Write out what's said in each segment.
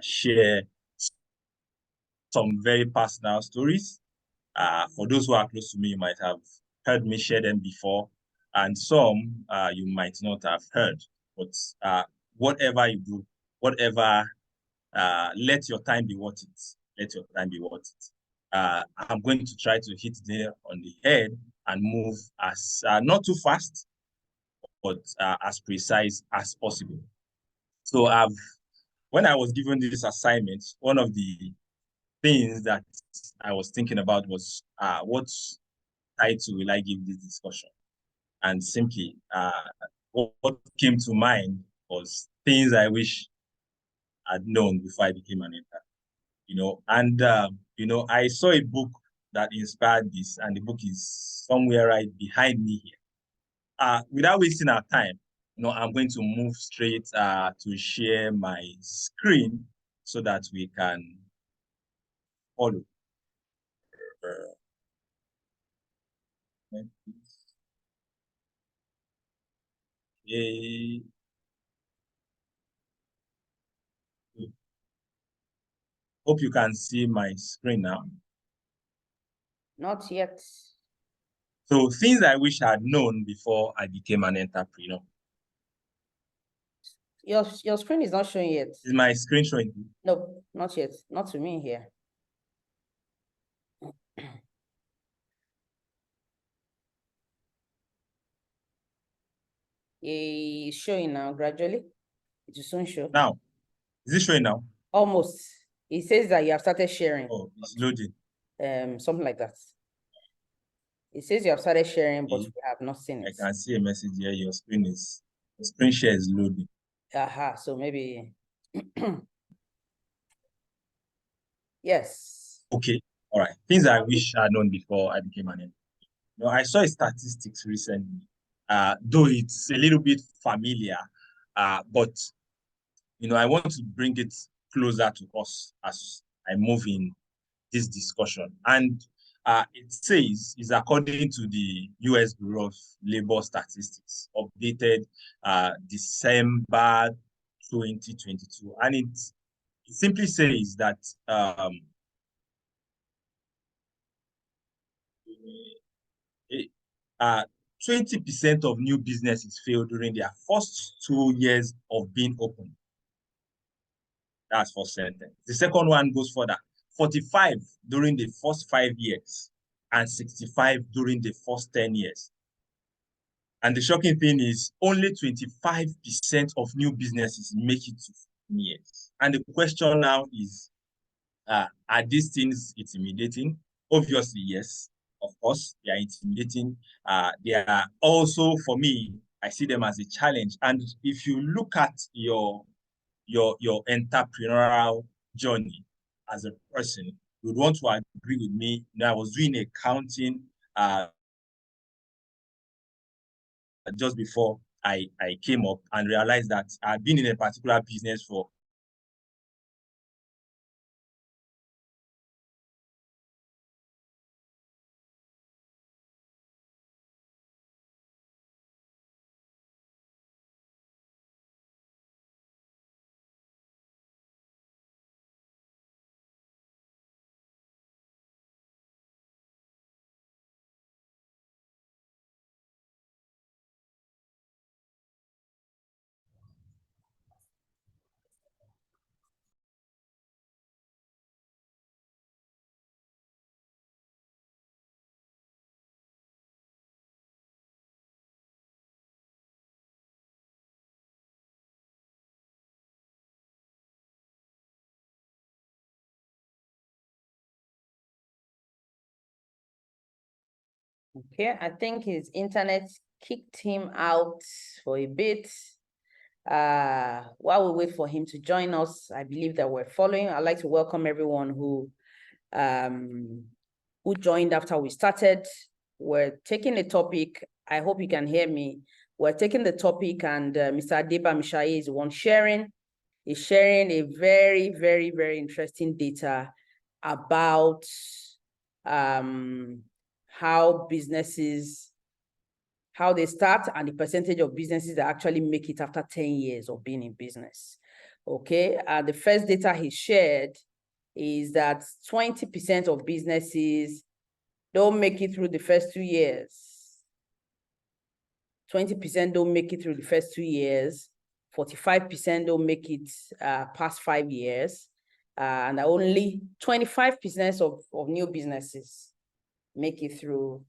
share some very personal stories. For those who are close to me, you might have heard me share them before, and some you might not have heard. But whatever you do, whatever, let your time be worth it. Let your time be worth it. I'm going to try to hit there on the head and move as not too fast, but as precise as possible. So when I was given this assignment, one of the things that I was thinking about was what title will I give this discussion? And simply, what came to mind was things I wish I'd known before I became an intern. And I saw a book that inspired this, and the book is somewhere right behind me here. Without wasting our time, I'm going to move straight to share my screen so that we can follow. Okay. Hope you can see my screen now. Not yet. So things I wish I had known before I became an entrepreneur. Your screen is not showing yet. Is my screen showing? No, not yet. Not to me here. It's showing now gradually. It will soon show. Now, is it showing now? Almost. It says that you have started sharing. Oh, it's loading. Something like that. It says you have started sharing, but we have not seen it. I can see a message here. Your screen share is loading. Aha, so maybe yes. Okay, all right. Things I wish I had known before I became an entrepreneur. I saw a statistics recently, though it's a little bit familiar, but I want to bring it closer to us as I move in this discussion. And it says, is according to the US Bureau of Labor Statistics, updated December 2022. And it simply says that 20% of new businesses fail during their first 2 years of being open. That's first sentence. The second one goes further. 45 during the first 5 years and 65 during the first 10 years. And the shocking thing is only 25% of new businesses make it to 15 years. And the question now is, are these things intimidating? Obviously, yes. Of course, they are intimidating. They are also, for me, I see them as a challenge. And if you look at your entrepreneurial journey as a person, you would want to agree with me. I was doing accounting just before I came up and realized that I've been in a particular business for Okay, I think his internet kicked him out for a bit. While we wait for him to join us, I believe that we're following. I'd like to welcome everyone who joined after we started. We're taking a topic. I hope you can hear me. We're taking the topic, and Mr. Adeba Mishaye is the one sharing. He's sharing a very, very, very interesting data about how businesses, how they start, and the percentage of businesses that actually make it after 10 years of being in business. Okay, the first data he shared is that 20% of businesses don't make it through the first 2 years. 20% don't make it through the first 2 years. 45% don't make it past 5 years. And only 25% of new businesses make it through,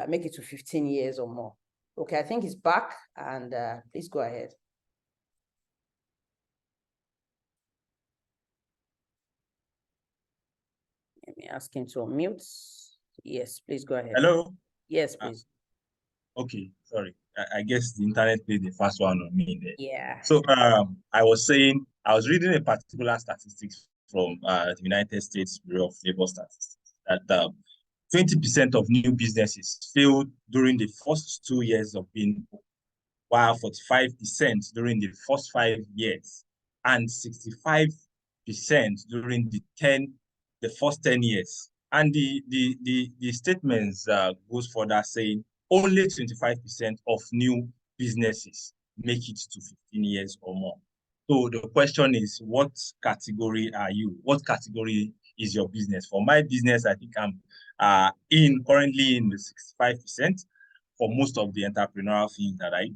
make it to 15 years or more. Okay, I think it's back, and please go ahead. Let me ask him to unmute. Yes, please go ahead. Hello? Yes, please. Okay, sorry. I guess the internet played the first one on me there. Yeah. So I was saying, I was reading a particular statistics from the United States Bureau of Labor Statistics that 20% of new businesses failed during the first 2 years of being, while 45% during the first 5 years, and 65% during the first 10 years. And the statements goes further saying only 25% of new businesses make it to 15 years or more. So the question is, what category are you? What category is your business? For my business, I think I'm currently in the 65% for most of the entrepreneurial things that I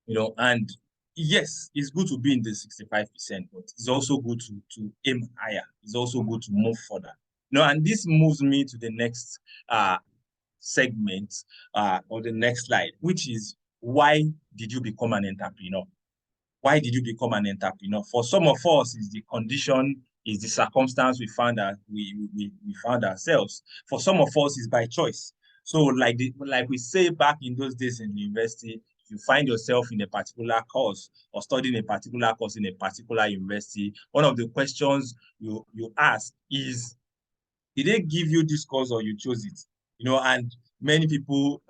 do. And yes, it's good to be in the 65%, but it's also good to aim higher. It's also good to move further. And this moves me to the next segment or the next slide, which is, why did you become an entrepreneur? Why did you become an entrepreneur? For some of us, is the condition, is the circumstance we found ourselves. For some of us, is by choice. So like we say back in those days in the university, you find yourself in a particular course or studying a particular course in a particular university, one of the questions you ask is, did they give you this course or you chose it? And many people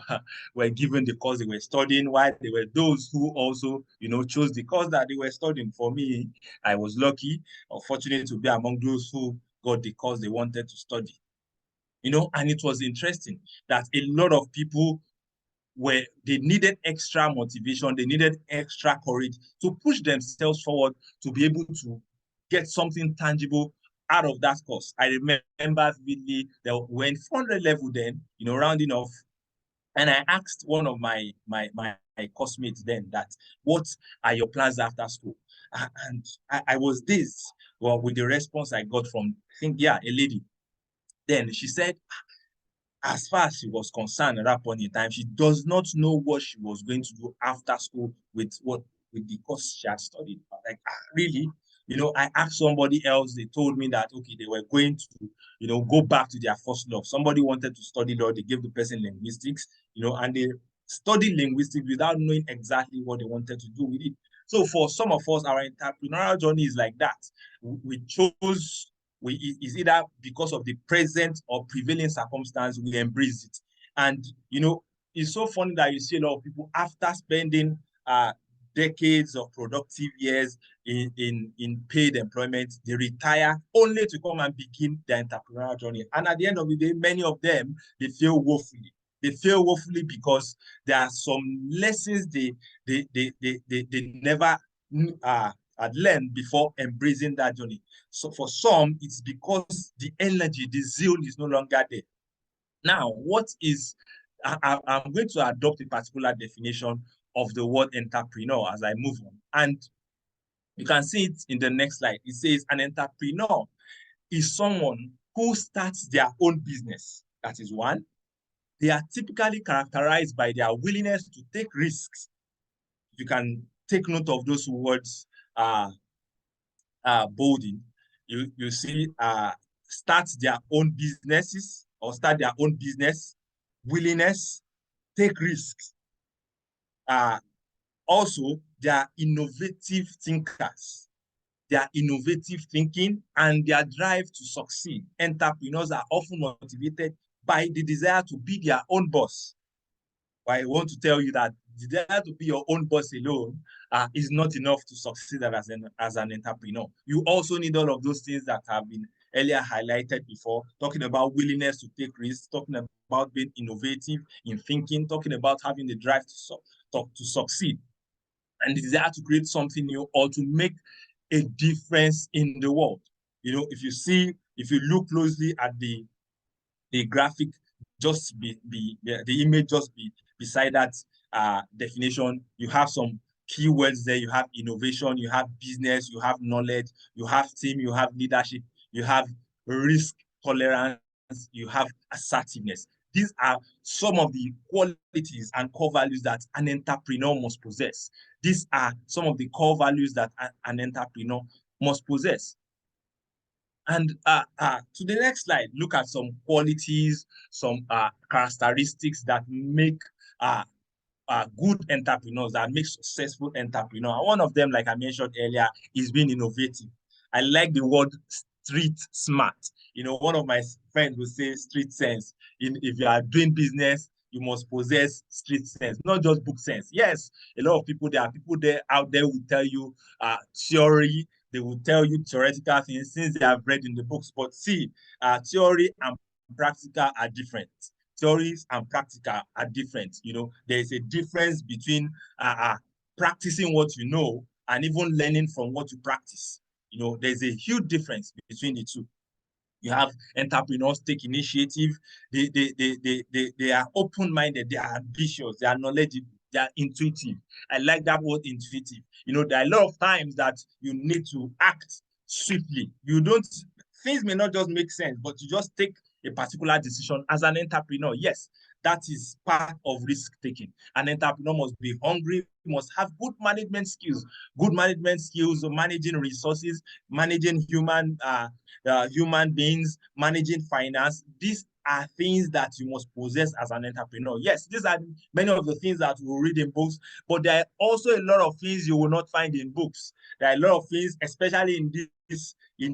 were given the course they were studying, while there were those who also, chose the course that they were studying. For me, I was lucky or fortunate to be among those who got the course they wanted to study. And it was interesting that a lot of people they needed extra motivation, they needed extra courage to push themselves forward to be able to get something tangible out of that course. I remember vividly that when 400 level then, rounding off, and I asked one of my classmates then that, what are your plans after school? And I was this, with the response I got from, I think, a lady. Then she said, as far as she was concerned at that point in time, she does not know what she was going to do after school with the course she had studied. Like, really? I asked somebody else, they told me that, okay, they were going to, go back to their first love. Somebody wanted to study law, they gave the person linguistics, and they studied linguistics without knowing exactly what they wanted to do with it. So for some of us, our entrepreneurial journey is like that. We chose, is either because of the present or prevailing circumstance, we embrace it. And, it's so funny that you see a lot of people after spending decades of productive years in paid employment, they retire only to come and begin their entrepreneurial journey. And at the end of the day, many of them, they fail woefully. They fail woefully because there are some lessons they never had learned before embracing that journey. So for some, it's because the energy, the zeal is no longer there. Now, I'm going to adopt a particular definition of the word entrepreneur as I move on. And you can see it in the next slide. It says an entrepreneur is someone who starts their own business. That is one. They are typically characterized by their willingness to take risks. You can take note of those words, bolding. You see, start their own businesses or start their own business, willingness, take risks. Also, they are innovative thinkers. Their innovative thinking and their drive to succeed. Entrepreneurs are often motivated by the desire to be their own boss. But I want to tell you that the desire to be your own boss alone is not enough to succeed as an entrepreneur. You also need all of those things that have been earlier highlighted before, talking about willingness to take risks, talking about being innovative in thinking, talking about having the drive to succeed, and the desire to create something new or to make a difference in the world. You know, if you look closely at the graphic, just the image just beside that definition, you have some keywords there. You have innovation, you have business, you have knowledge, you have team, you have leadership, you have risk tolerance, you have assertiveness. These are some of the qualities and core values that an entrepreneur must possess. These are some of the core values that an entrepreneur must possess. And to the next slide, look at some qualities, some characteristics that make good entrepreneurs, that make successful entrepreneurs. And one of them, like I mentioned earlier, is being innovative. I like the word street smart. You know, one of my friends will say street sense. If you are doing business, you must possess street sense, not just book sense. Yes, a lot of people, there are people there out there who tell you theory, they will tell you theoretical things since they have read in the books. But see, theory and practical are different. Theories and practical are different. You know, there is a difference between practicing what you know and even learning from what you practice. You know, there's a huge difference between the two. You have entrepreneurs take initiative. They are open-minded. They are ambitious. They are knowledgeable. They are intuitive. I like that word, intuitive. You know, there are a lot of times that you need to act swiftly. You don't, things may not just make sense, but you just take a particular decision as an entrepreneur. Yes, that is part of risk taking. An entrepreneur must be hungry, must have good management skills, managing resources, managing human beings, managing finance. These are things that you must possess as an entrepreneur. Yes, these are many of the things that we read in books, but there are also a lot of things you will not find in books. There are a lot of things, especially in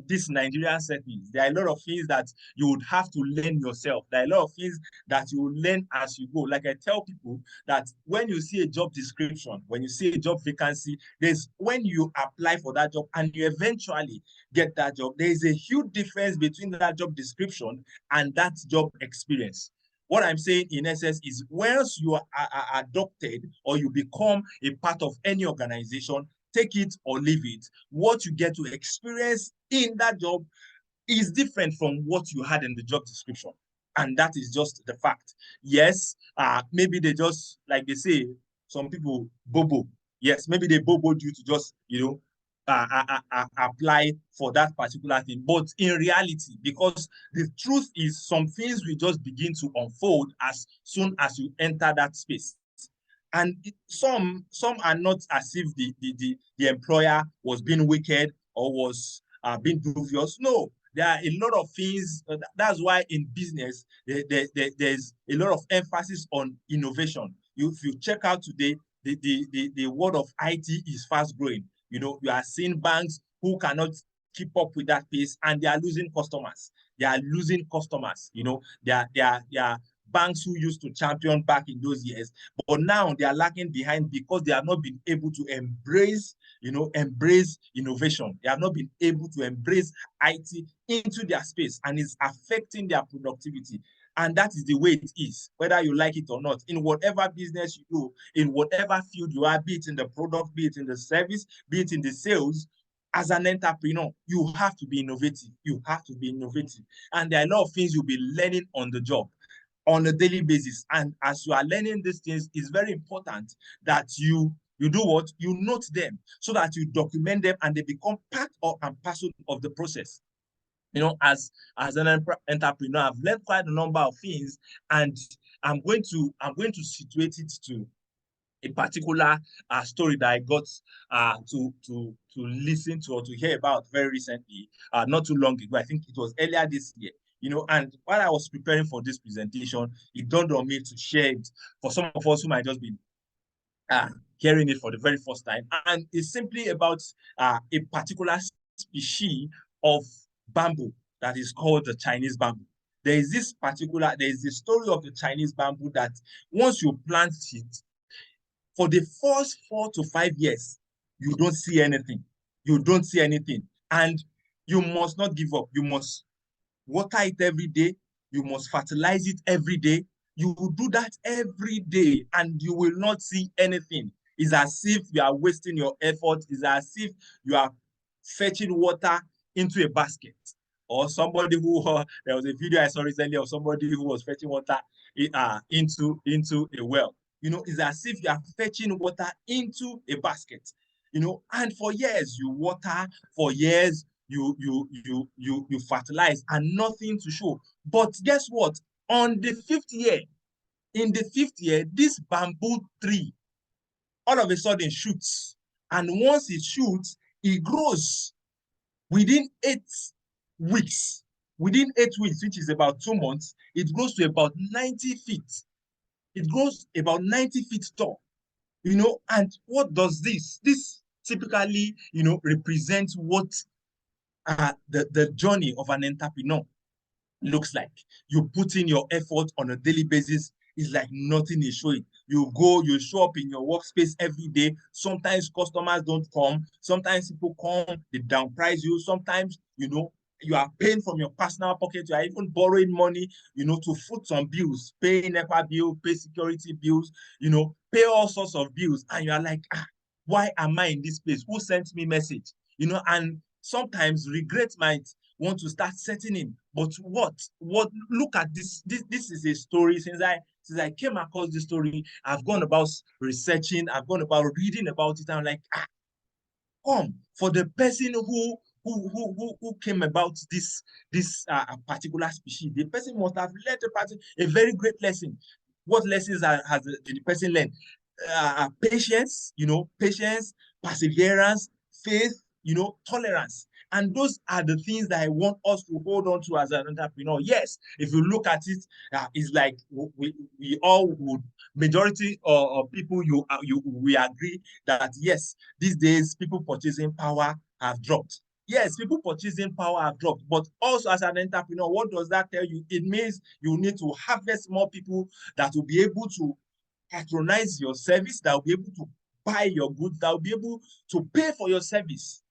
this Nigerian settings, there are a lot of things that you would have to learn yourself. There are a lot of things that you will learn as you go. Like I tell people that when you see a job description, when you see a job vacancy, there's when you apply for that job and you eventually get that job, there is a huge difference between that job description and that job experience. What I'm saying in essence is once you are adopted or you become a part of any organization, take it or leave it, what you get to experience in that job is different from what you had in the job description. And that is just the fact. Yes, maybe they just, like they say, some people bobo. Yes, maybe they boboed you to just, apply for that particular thing. But in reality, because the truth is some things will just begin to unfold as soon as you enter that space. And some are not as if the employer was being wicked or was being dubious. No, there are a lot of things. That's why in business, there's a lot of emphasis on innovation. If you check out today, the world of IT is fast growing. You know, you are seeing banks who cannot keep up with that pace and they are losing customers. They are losing customers. You know, they are banks who used to champion back in those years, but now they are lagging behind because they have not been able to embrace innovation. They have not been able to embrace IT into their space, and it's affecting their productivity. And that is the way it is, whether you like it or not. In whatever business you do, in whatever field you are, be it in the product, be it in the service, be it in the sales, as an entrepreneur, you have to be innovative. You have to be innovative. And there are a lot of things you'll be learning on the job on a daily basis. And as you are learning these things, it's very important that you do what? You note them so that you document them and they become part of and parcel of the process. You know, as an entrepreneur, I've learned quite a number of things, and I'm going to situate it to a particular story that I got to listen to or to hear about very recently, not too long ago. I think it was earlier this year. You know, and while I was preparing for this presentation, it dawned on me to share it for some of us who might just be hearing it for the very first time. And it's simply about a particular species of bamboo that is called the Chinese bamboo. There is this story of the Chinese bamboo that once you plant it, for the first 4 to 5 years, you don't see anything. You don't see anything. And you must not give up. You must water it every day. You must fertilize it every day. You will do that every day and you will not see anything. It's as if you are wasting your effort. It's as if you are fetching water into a basket, or somebody who there was a video I saw recently of somebody who was fetching water into a well. It's as if you are fetching water into a basket. And for years you water, for years you fertilize, and nothing to show. But guess what? On the 5th year, in the 5th year, this bamboo tree all of a sudden shoots. And once it shoots, it grows within 8 weeks. Within 8 weeks, which is about 2 months, it grows to about 90 feet. It grows about 90 feet tall. And what does this? This typically, represents what the journey of an entrepreneur looks like. You put in your effort on a daily basis. It's like nothing is showing. You go, you show up in your workspace every day. Sometimes customers don't come. Sometimes people come, they downprice you. Sometimes, you are paying from your personal pocket. You are even borrowing money, to foot some bills, pay NEPA bill, pay security bills, pay all sorts of bills. And you are like, why am I in this place? Who sent me message? And sometimes regret might want to start setting in. But look at this. This is a story. Since I came across this story, I've gone about researching, I've gone about reading about it. I'm like, come, for the person who came about this particular species, the person must have learned a very great lesson. What lessons has the person learned? Patience, patience, perseverance, faith, tolerance. And those are the things that I want us to hold on to as an entrepreneur. Yes, if you look at it, it's like we all would, majority of people, we agree that yes, these days people purchasing power have dropped. Yes, people purchasing power have dropped, but also as an entrepreneur, what does that tell you? It means you need to harvest more people that will be able to patronize your service, that will be able to buy your goods, that will be able to pay for your service,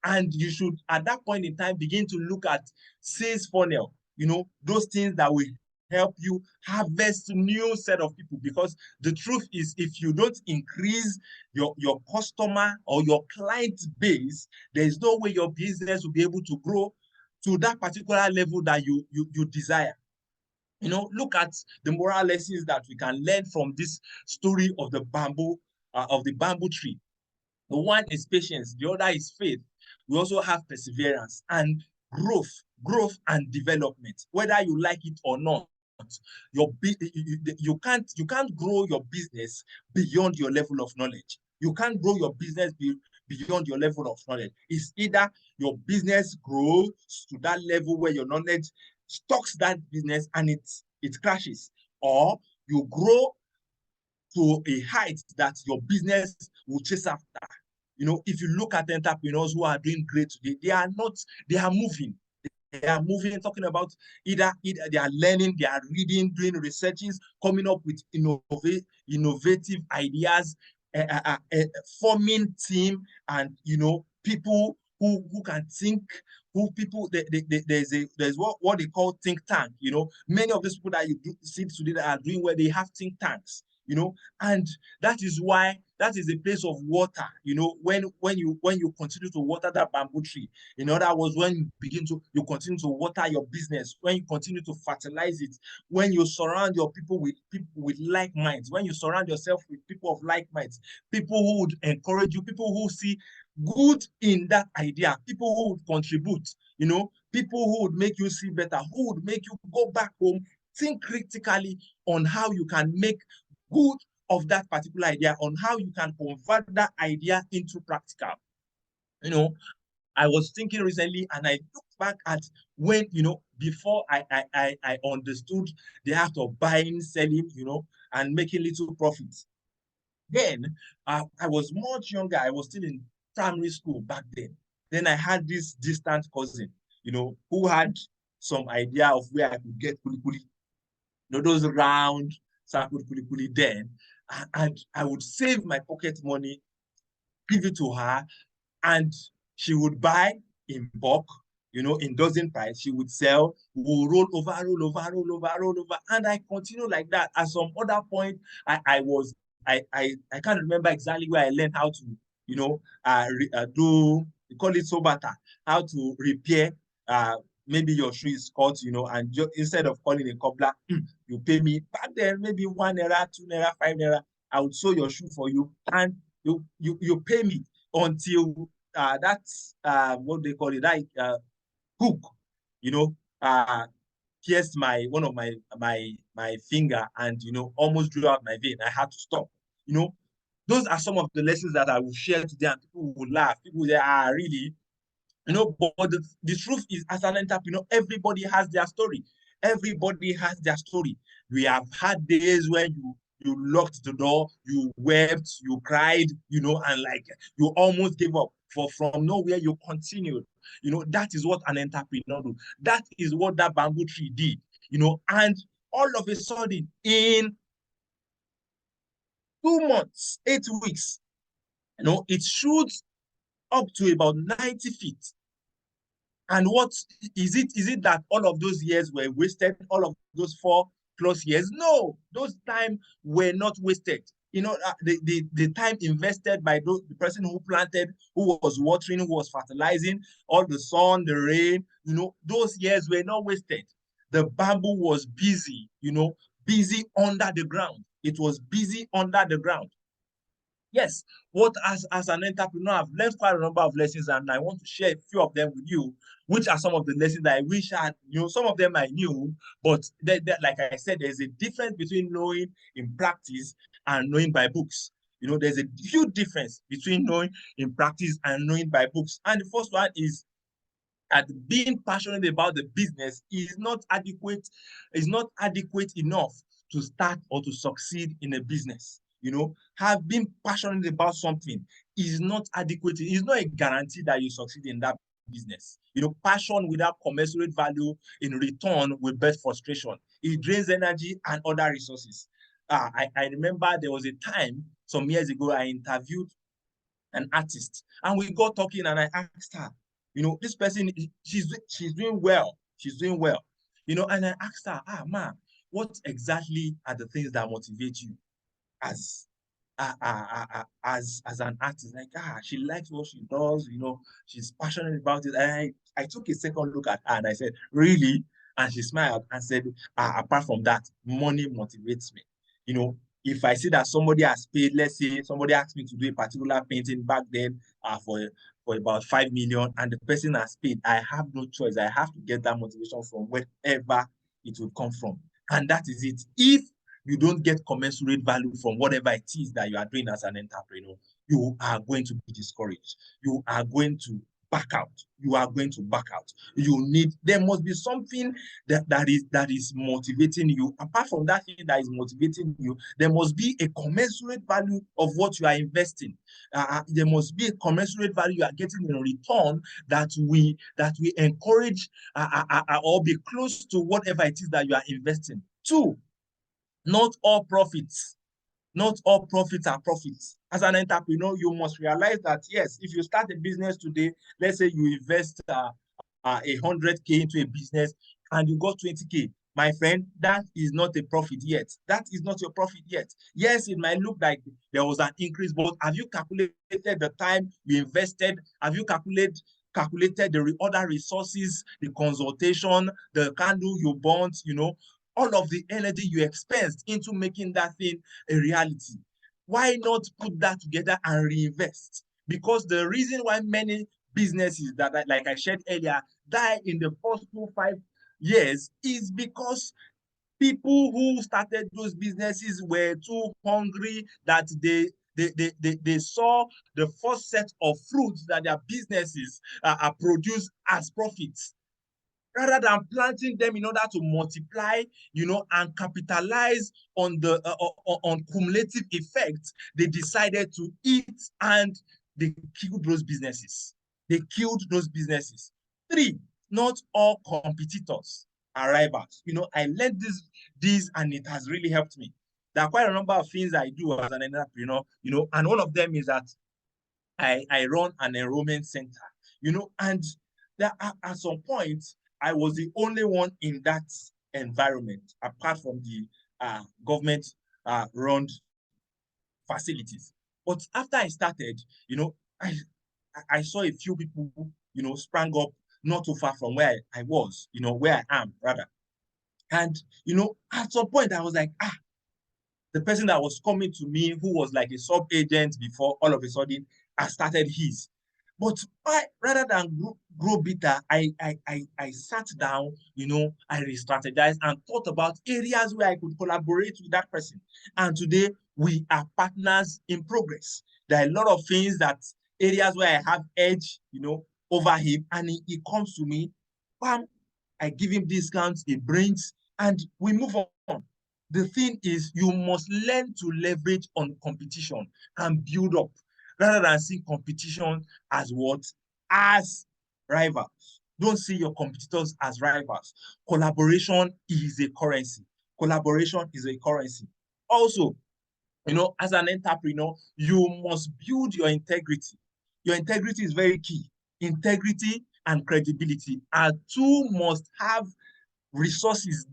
and you should at that point in time begin to look at sales funnel, those things that will help you harvest new set of people. Because the truth is, if you don't increase your customer or your client base, there is no way your business will be able to grow to that particular level that you desire. Look at the moral lessons that we can learn from this story of the bamboo tree. The one is patience, the other is faith. We also have perseverance and growth and development. Whether you like it or not, you can't grow your business beyond your level of knowledge. You can't grow your business beyond your level of knowledge. It's either your business grows to that level where your knowledge stocks that business and it crashes, or you grow to a height that your business will chase after. If you look at entrepreneurs who are doing great today, they are moving. They are moving, talking about either they are learning, they are reading, doing researches, coming up with innovative ideas, forming team, and people who can think, there's what they call think tank. Many of these people that you see today that are doing well, they have think tanks. And that is a place of water. When you continue to water that bamboo tree, in other words, when you continue to water your business, when you continue to fertilize it, when you surround your people with like minds, when you surround yourself with people of like minds, people who would encourage you, people who see good in that idea, people who would contribute, people who would make you see better, who would make you go back home, think critically on how you can make good of that particular idea, on how you can convert that idea into practical. I was thinking recently, and I looked back at when, before I understood the act of buying, selling, and making little profits. Then I was much younger. I was still in primary school back then. Then I had this distant cousin, who had some idea of where I could get kuli kuli. Those round circle kuli kuli then. And I would save my pocket money, give it to her, and she would buy in bulk, in dozen price. She would sell, we'll roll over, and I continue like that. At some other point, I can't remember exactly where I learned how to, do They call it sobata, how to repair maybe your shoe is cut, you know, and instead of calling a cobbler, you pay me. Back then, maybe 1 naira, 2 naira, 5 naira, I would sew your shoe for you, and you pay me until that's what they call it, that hook, you know, pierced one of my finger, and you know, almost drew out my vein. I had to stop. You know, those are some of the lessons that I will share today, and people will laugh. People will say, really? You know, but the truth is, as an entrepreneur, everybody has their story. Everybody has their story. We have had days when you locked the door, you wept, you cried, you know, and like you almost gave up. From nowhere, you continued. You know, that is what an entrepreneur do. That is what that bamboo tree did. You know, and all of a sudden, in 2 months, 8 weeks, you know, it shoots up to about 90 feet. And what is it? Is it that all of those years were wasted? All of those 4+ years? No, those time were not wasted. You know, the time invested by the person who planted, who was watering, who was fertilizing, all the sun, the rain, you know, those years were not wasted. The bamboo was busy, you know, busy under the ground. It was busy under the ground. Yes, what as an entrepreneur, I've learned quite a number of lessons, and I want to share a few of them with you, which are some of the lessons that I wish I knew. Some of them I knew, but like I said, there's a difference between knowing in practice and knowing by books. You know, there's a huge difference between knowing in practice and knowing by books. And the first one is that being passionate about the business is not adequate enough to start or to succeed in a business. You know, have been passionate about something is not adequate. It's not a guarantee that you succeed in that business. You know, passion without commensurate value in return will birth frustration. It drains energy and other resources. I remember there was a time some years ago I interviewed an artist, and we got talking, and I asked her, you know, this person, she's doing well. She's doing well. You know, and I asked her, ma, what exactly are the things that motivate you as as an artist? Like, she likes what she does, you know, she's passionate about it. And I took a second look at her and I said, really? And she smiled and said, apart from that, money motivates me. You know, if I see that somebody has paid, let's say somebody asked me to do a particular painting back then for about 5 million, and the person has paid, I have no choice. I have to get that motivation from wherever it will come from. And that is it. If you don't get commensurate value from whatever it is that you are doing as an entrepreneur, you are going to be discouraged. You are going to back out. You are going to back out. There must be something that is motivating you. Apart from that thing that is motivating you, there must be a commensurate value of what you are investing. There must be a commensurate value you are getting in return that we encourage or be close to whatever it is that you are investing. Two, not all profits are profits. As an entrepreneur, you must realize that, yes, if you start a business today, let's say you invest 100K into a business and you got 20K, my friend, that is not a profit yet. That is not your profit yet. Yes, it might look like there was an increase, but have you calculated the time you invested? Have you calculated the other resources, the consultation, the candle you burnt, you know, all of the energy you expensed into making that thing a reality? Why not put that together and reinvest? Because the reason why many businesses that, like I shared earlier, die in the first 5 years is because people who started those businesses were too hungry that they saw the first set of fruits that their businesses produce as profits, rather than planting them in order to multiply, you know, and capitalize on the on cumulative effects. They decided to eat, and they killed those businesses. They killed those businesses. Three, not all competitors are rivals. You know, I learned this, and it has really helped me. There are quite a number of things I do as an entrepreneur, you know, and one of them is that I run an enrollment center, you know, and there at some point, I was the only one in that environment, apart from the government run facilities. But after I started, you know, I saw a few people, sprang up not too far from where I was, where I am rather. And, at some point I was like, the person that was coming to me, who was like a sub-agent before, all of a sudden, I started his. But rather than grow bitter, I sat down, I re-strategized and thought about areas where I could collaborate with that person. And today, we are partners in progress. There are a lot of things areas where I have edge, over him, and he comes to me, bam, I give him discounts, he brings, and we move on. The thing is, you must learn to leverage on competition and build up rather than seeing competition as what? As rivals. Don't see your competitors as rivals. Collaboration is a currency. Collaboration is a currency. Also, as an entrepreneur, you must build your integrity. Your integrity is very key. Integrity and credibility are two must have resources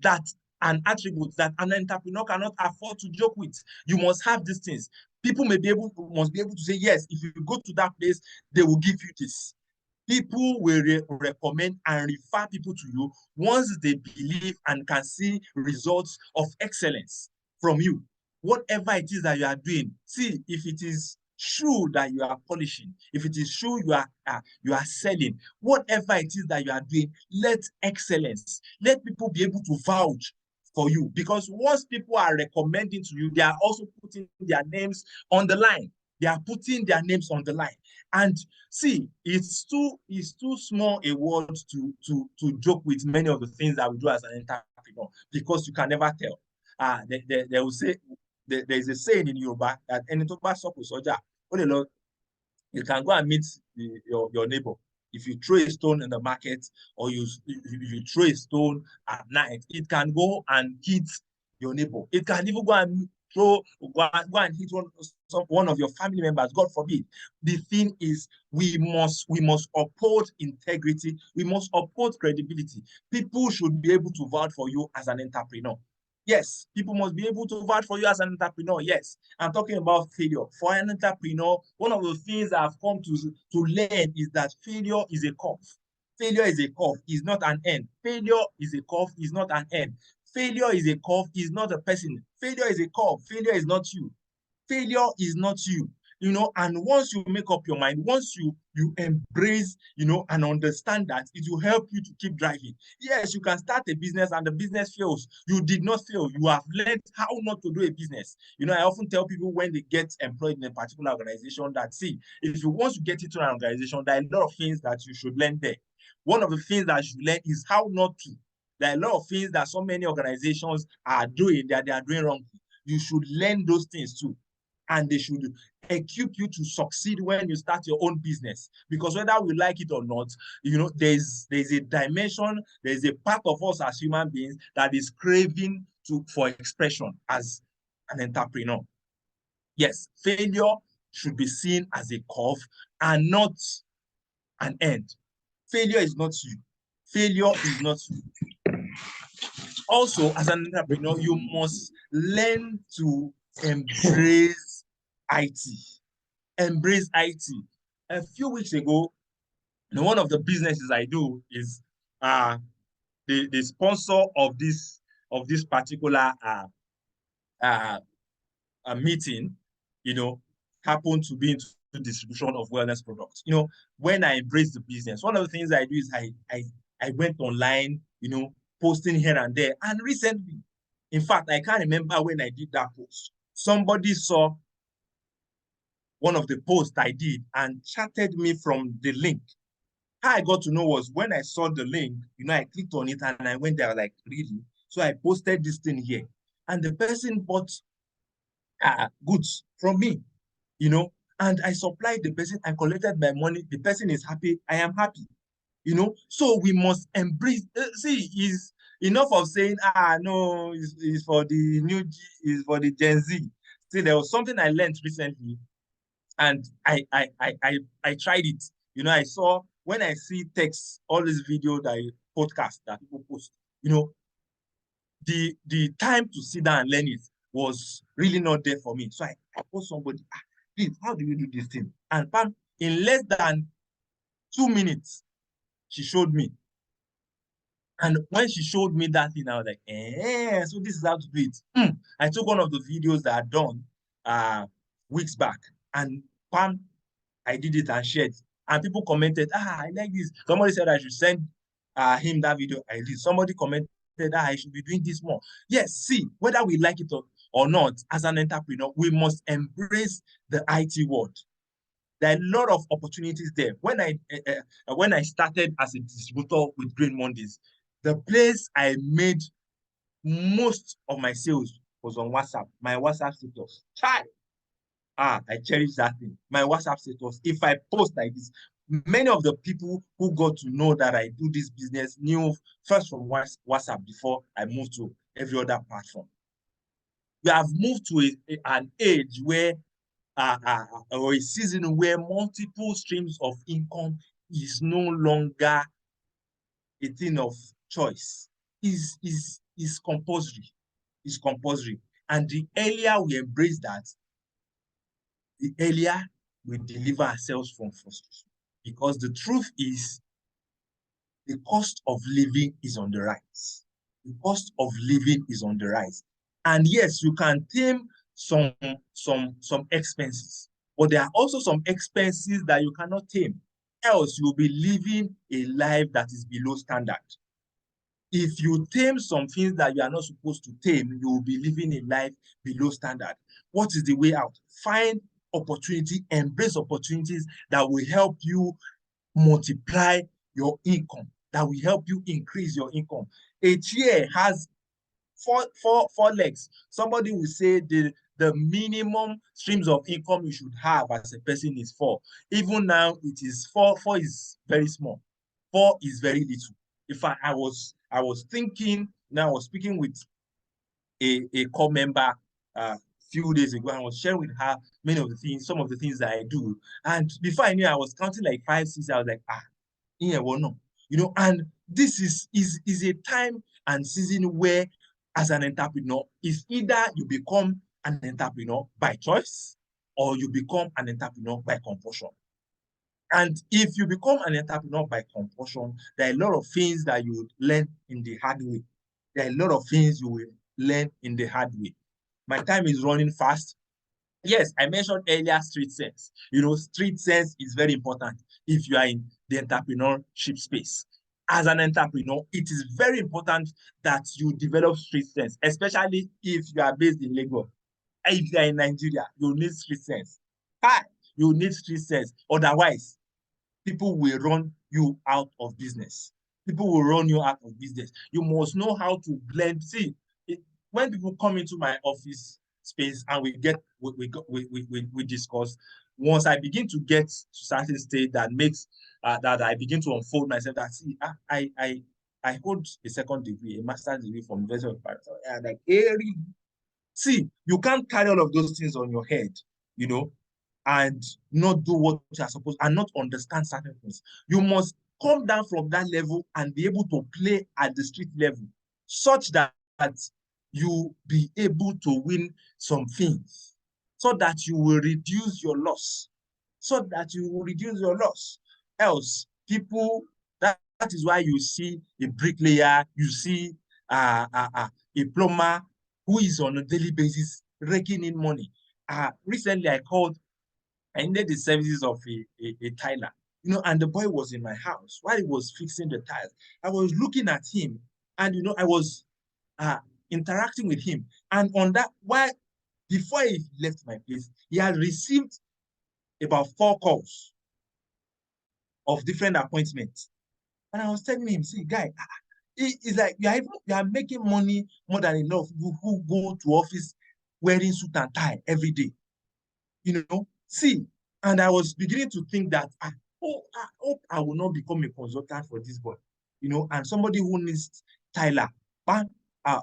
and attributes that an entrepreneur cannot afford to joke with. You must have these things. People must be able to say, yes, if you go to that place, they will give you this. People will recommend and refer people to you once they believe and can see results of excellence from you. Whatever it is that you are doing, see if it is shoe that you are polishing, if it is shoe you are selling, whatever it is that you are doing, let excellence, let people be able to vouch for you, because once people are recommending to you, they are also putting their names on the line. They are putting their names on the line. And see, it's too small a word to joke with many of the things that we do as an entrepreneur, because you can never tell. They will say, there is a saying in Yoruba that you can go and meet your neighbor. If you throw a stone in the market, or you throw a stone at night, it can go and hit your neighbor. It can even go and go and hit one of your family members, God forbid. The thing is, we must uphold integrity. We must uphold credibility. People should be able to vouch for you as an entrepreneur. Yes, people must be able to vouch for you as an entrepreneur. Yes, I'm talking about failure. For an entrepreneur, one of the things I've come to learn is that failure is a curve. Failure is a curve, is not an end. Failure is a curve, is not an end. Failure is a curve, is not a person. Failure is a curve. Failure is not you. Failure is not you. And once you make up your mind, once you embrace, and understand that, it will help you to keep driving. Yes, you can start a business and the business fails. You did not fail. You have learned how not to do a business. I often tell people when they get employed in a particular organization that, see, if you want to get into an organization, there are a lot of things that you should learn there. One of the things that you should learn is how not to. There are a lot of things that so many organizations are doing that they are doing wrong. You should learn those things too. And they should equip you to succeed when you start your own business. Because whether we like it or not, there's a dimension, there's a part of us as human beings that is craving for expression as an entrepreneur. Yes, failure should be seen as a curve and not an end. Failure is not you. Failure is not you. Also, as an entrepreneur, you must learn to embrace IT. Embrace IT. A few weeks ago, one of the businesses I do is the sponsor of this particular meeting, happened to be into the distribution of wellness products. When I embrace the business, one of the things I do is I went online, posting here and there. And recently, in fact, I can't remember when I did that post. Somebody saw one of the posts I did and chatted me from the link. How I got to know was when I saw the link, I clicked on it and I went there like, really? So I posted this thing here. And the person bought goods from me, and I supplied the person, I collected my money, the person is happy, I am happy, So we must embrace, see, is enough of saying, no, it's for the new G, it's for the Gen Z. See, there was something I learned recently, and I tried it. I saw, when I see text, all these video podcasts that people post, the time to sit down and learn it was really not there for me. So I told somebody, please, how do you do this thing? And bam, in less than 2 minutes, she showed me. And when she showed me that thing, I was like, so this is how to do it. I took one of the videos that I had done weeks back, and bam, I did it and shared. And people commented, I like this. Somebody said I should send him that video I did. Somebody commented that I should be doing this more. Yes, see, whether we like it or not, as an entrepreneur, we must embrace the IT world. There are a lot of opportunities there. When I started as a distributor with Green Mondays, the place I made most of my sales was on WhatsApp, my WhatsApp status. I cherish that thing. My WhatsApp status. If I post like this, many of the people who got to know that I do this business knew first from WhatsApp before I moved to every other platform. We have moved to an age where or a season where multiple streams of income is no longer a thing of choice. Is compulsory. Is compulsory. And the earlier we embrace that, the earlier we deliver ourselves from frustration. Because the truth is, the cost of living is on the rise. The cost of living is on the rise. And yes, you can tame some expenses, but there are also some expenses that you cannot tame. Else, you'll be living a life that is below standard. If you tame some things that you are not supposed to tame, you will be living a life below standard. What is the way out? Find opportunity, embrace opportunities that will help you multiply your income, that will help you increase your income. A chair has four legs. Somebody will say the minimum streams of income you should have as a person is 4. Even now, it is 4. 4 is very small. 4 is very little. In fact, I was thinking, now I was speaking with a core member few days ago, and I was sharing with her some of the things that I do. And before I knew, I was counting like 5, 6. I was like, yeah, well, no. And this is a time and season where, as an entrepreneur, it's either you become an entrepreneur by choice or you become an entrepreneur by compulsion. And if you become an entrepreneur by compulsion, there are a lot of things that you would learn in the hard way. There are a lot of things you will learn in the hard way. My time is running fast. Yes, I mentioned earlier street sense. Street sense is very important if you are in the entrepreneurship space. As an entrepreneur, it is very important that you develop street sense, especially if you are based in Lagos. If you are in Nigeria, you need street sense. You need street sense. Otherwise, people will run you out of business. People will run you out of business. You must know how to blend. See, when people come into my office space and we discuss, once I begin to get to certain state that makes that I begin to unfold myself, that see, I hold a second degree, a master's degree from University of Paris. Like, see, you can't carry all of those things on your head, and not do what you are supposed and not understand certain things. You must come down from that level and be able to play at the street level, such that you be able to win some things, so that you will reduce your loss. Else, people, that is why you see a bricklayer, you see a plumber who is on a daily basis raking in money. Recently, I needed the services of a tiler, and the boy was in my house while he was fixing the tiles. I was looking at him, and I was interacting with him. And on that, before he left my place, he had received about 4 calls of different appointments. And I was telling him, see, guy, it's like you are making money more than enough people who go to office wearing suit and tie every day. See, and I was beginning to think that, I hope I will not become a consultant for this boy, and somebody who needs Tyler. But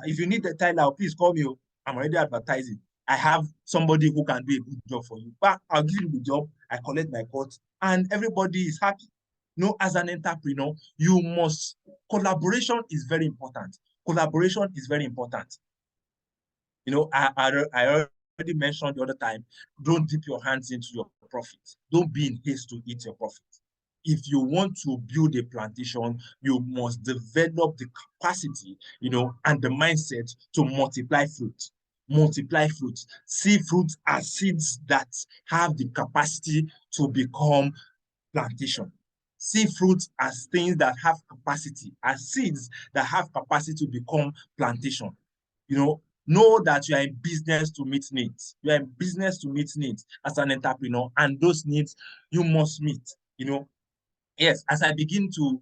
if you need the Tyler, please call me. I'm already advertising. I have somebody who can do a good job for you. But I'll give you the job, I collect my cut, and everybody is happy. As an entrepreneur, collaboration is very important. Collaboration is very important. I already mentioned the other time, don't dip your hands into your profit. Don't be in haste to eat your profit. if you want to build a plantation, you must develop the capacity, and the mindset to multiply fruit. Multiply fruit. See fruit as seeds that have the capacity to become plantation. See fruit as things that have capacity, as seeds that have capacity to become plantation. Know that you are in business to meet needs. You are in business to meet needs as an entrepreneur, and those needs you must meet. Yes, as I begin to,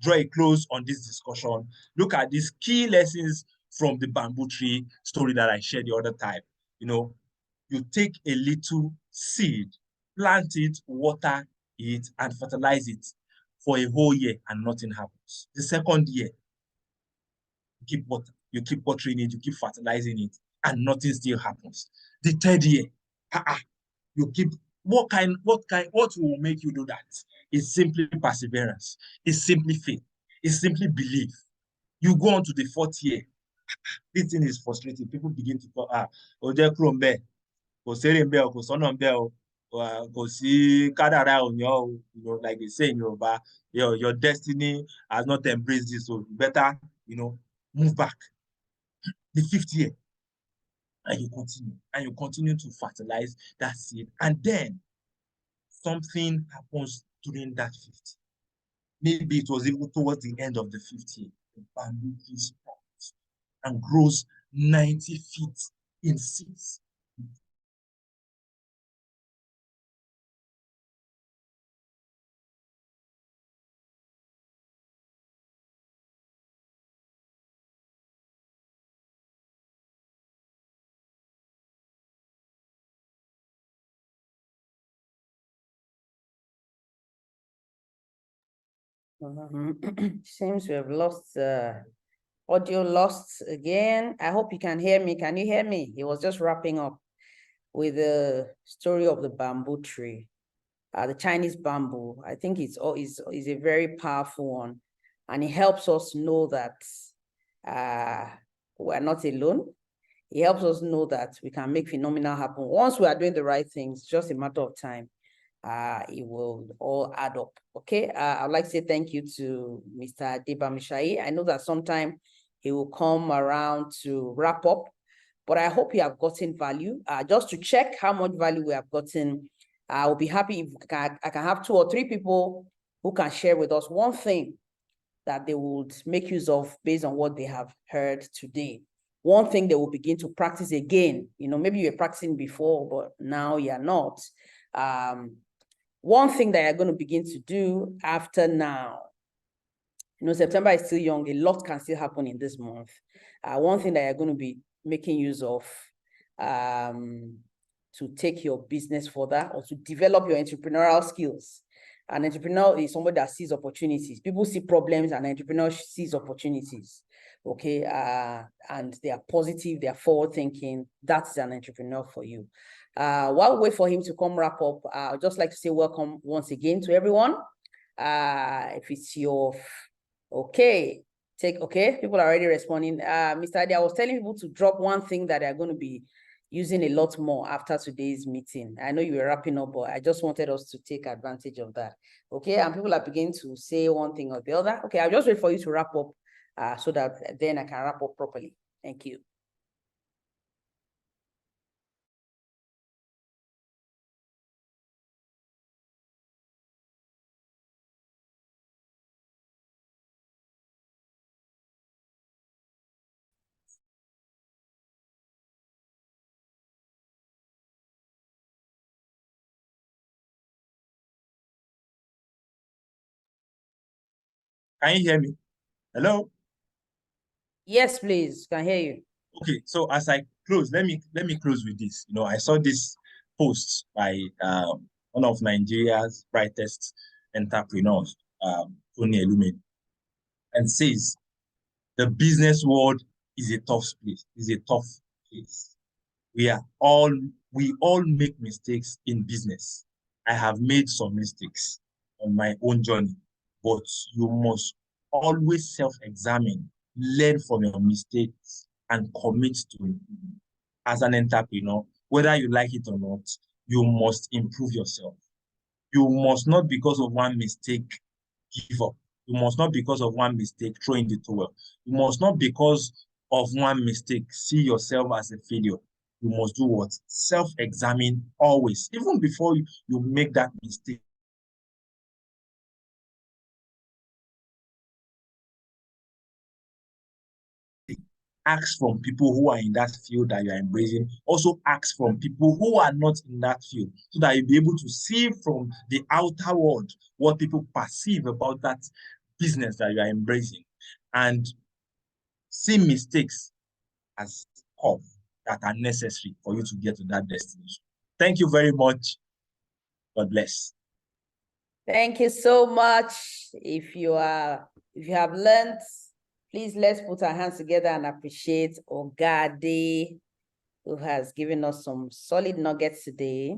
draw a close on this discussion, look at these key lessons from the bamboo tree story that I shared the other time. You take a little seed, plant it, water it, and fertilize it for a whole year, and nothing happens. The second year, you keep watering it, you keep fertilizing it, and nothing still happens. The third year, you keep what will make you do that? It's simply perseverance, it's simply faith, it's simply belief. You go on to the fourth year. This thing is frustrating. People begin to go, Oje Krombe, kò sérè ń bẹ o, kò sọ́nà ń bẹ o, kò sí kádàrá òyàn o, like they say in Yoruba, your destiny has not embraced this, so you better, move back. The fifth year, and you continue to fertilize that seed, and then something happens during that fifth. Maybe it was even towards the end of the fifth year. The bamboo tree sprouts and grows 90 feet in 6. Seems we have lost audio lost again. I hope you can hear me. Can you hear me? He was just wrapping up with the story of the bamboo tree, the Chinese bamboo. I think it's a very powerful one, and it helps us know that we're not alone. It helps us know that we can make phenomena happen. Once we are doing the right things, just a matter of time. It will all add up. Okay. I'd like to say thank you to Mr. Adeba Mishai. I know that sometime he will come around to wrap up, but I hope you have gotten value. Just to check how much value we have gotten, I will be happy if I can have 2 or 3 people who can share with us one thing that they would make use of based on what they have heard today. One thing they will begin to practice again. Maybe you were practicing before, but now you're not. One thing that you're going to begin to do after now. September is still young. A lot can still happen in this month. One thing that you're going to be making use of to take your business further, or to develop your entrepreneurial skills. An entrepreneur is somebody that sees opportunities. People see problems, and an entrepreneur sees opportunities. Okay, and they are positive, they are forward thinking. That's an entrepreneur for you. While we wait for him to come wrap up, I'd just like to say welcome once again to everyone. If it's your okay, people are already responding. Mr. Adi, I was telling people to drop one thing that they're going to be using a lot more after today's meeting. I know you were wrapping up, but I just wanted us to take advantage of that. Okay, and people are beginning to say one thing or the other. Okay, I'll just wait for you to wrap up so that then I can wrap up properly. Thank you. Can you hear me? Hello? Yes, please. Can hear you. Okay, so as I close, let me close with this. I saw this post by one of Nigeria's brightest entrepreneurs, Tony Elume, and says the business world is a tough place. Is a tough place. We all make mistakes in business. I have made some mistakes on my own journey, but you must always self-examine, learn from your mistakes, and commit to improvement. As an entrepreneur, whether you like it or not, you must improve yourself. You must not, because of one mistake, give up. You must not, because of one mistake, throw in the towel. You must not, because of one mistake, see yourself as a failure. You must do what? Self-examine always. Even before you make that mistake, ask from people who are in that field that you are embracing. Also ask from people who are not in that field, so that you'll be able to see from the outer world what people perceive about that business that you are embracing, and see mistakes as curve that are necessary for you to get to that destination. Thank you very much. God bless. Thank you so much. If you have learned, please let's put our hands together and appreciate Ogade, who has given us some solid nuggets today.